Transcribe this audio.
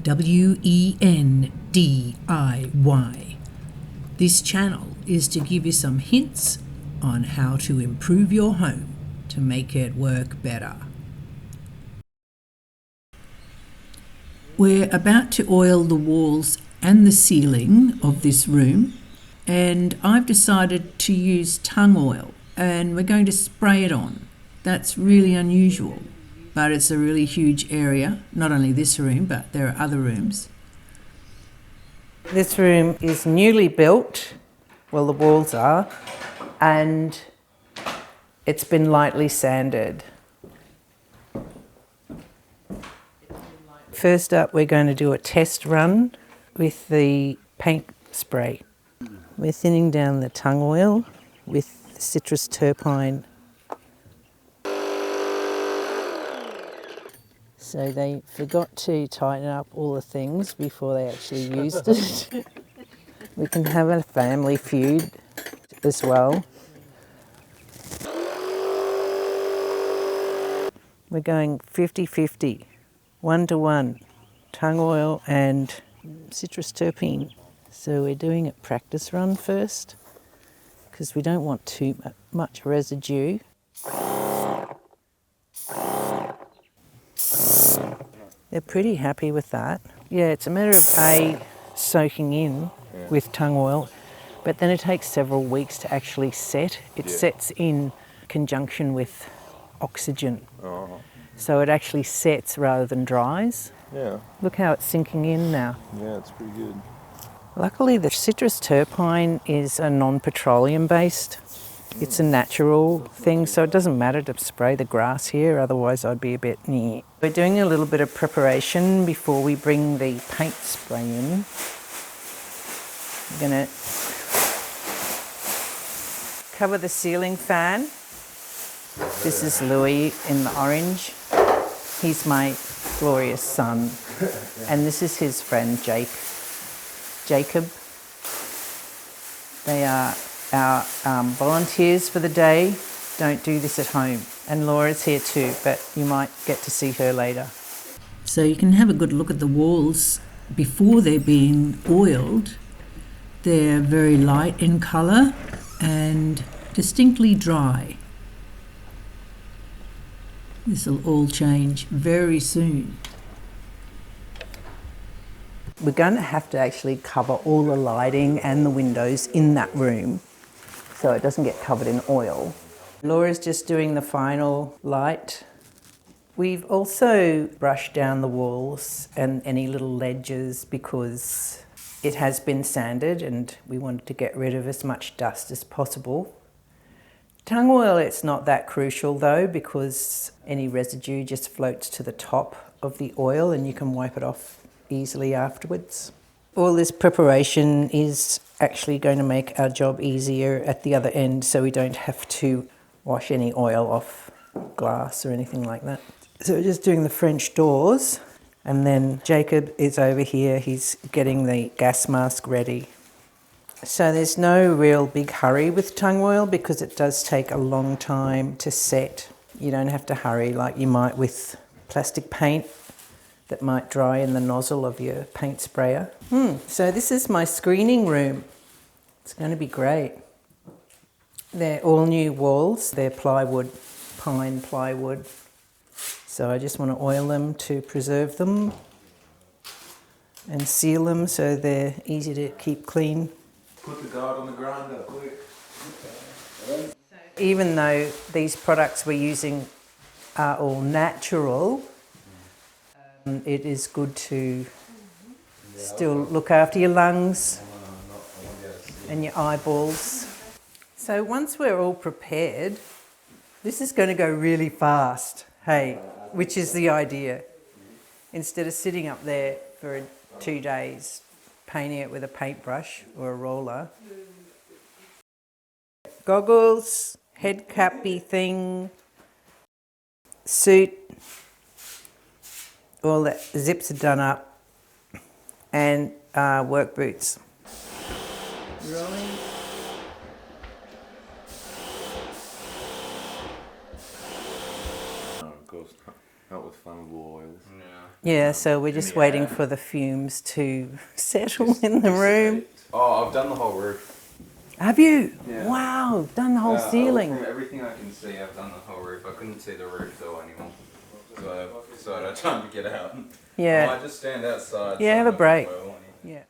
WENDIY. This channel is to give you some hints on how to improve your home to make it work better. We're about to oil the walls and the ceiling of this room, and I've decided to use tung oil, and we're going to spray it on. That's really unusual, but it's a really huge area, not only this room, but there are other rooms. This room is newly built, well, the walls are, and it's been lightly sanded. First up, we're going to do a test run with the paint spray. We're thinning down the tung oil with citrus terpene. So they forgot to tighten up all the things before they actually used it. We can have a family feud as well. We're going 50-50, 1-to-1, tung oil and citrus terpene. So we're doing a practice run first because we don't want too much residue. They're pretty happy with that. Yeah, it's a matter of soaking in with tung oil, but then it takes several weeks to actually set. It sets in conjunction with oxygen. So it actually sets rather than dries. Yeah. Look how it's sinking in now. Yeah, it's pretty good. Luckily, the citrus terpene is a non-petroleum based. It's a natural thing, so it doesn't matter to spray the grass here, otherwise I'd be a bit near. We're doing a little bit of preparation before we bring the paint spray in. We're going to cover the ceiling fan. This is Louis in the orange. He's my glorious son. And this is his friend Jacob. They are our volunteers for the day. Don't do this at home. And Laura's here too, but you might get to see her later. So you can have a good look at the walls before they're being oiled. They're very light in colour and distinctly dry. This will all change very soon. We're going to have to actually cover all the lighting and the windows in that room so it doesn't get covered in oil. Laura's just doing the final light. We've also brushed down the walls and any little ledges because it has been sanded and we wanted to get rid of as much dust as possible. Tung oil, it's not that crucial though because any residue just floats to the top of the oil and you can wipe it off easily afterwards. All this preparation is actually going to make our job easier at the other end so we don't have to wash any oil off glass or anything like that. So we're just doing the French doors and then Jacob is over here, he's getting the gas mask ready. So there's no real big hurry with tung oil because it does take a long time to set. You don't have to hurry like you might with plastic paint that might dry in the nozzle of your paint sprayer. So this is my screening room. It's going to be great. They're all new walls. They're plywood, pine plywood. So I just want to oil them to preserve them and seal them so they're easy to keep clean. Put the guard on the grinder, quick. Even though these products we're using are all natural, it is good to still look after your lungs and your eyeballs. So once we're all prepared, this is going to go really fast, hey, which is the idea. Instead of sitting up there for 2 days, painting it with a paintbrush or a roller. Goggles, head cappy thing, suit, all the zips are done up, and work boots. Rolling. No, of course not with flammable oils. Yeah. Yeah, so we're just waiting for the fumes to settle in the room. Oh, I've done the whole roof. Have you? Yeah. Wow, done the whole ceiling. From everything I can see, I've done the whole roof. I couldn't see the roof though anymore. So I decided I had time to get out. Yeah. I might just stand outside. Yeah, so have a I don't break. spoil any. Yeah.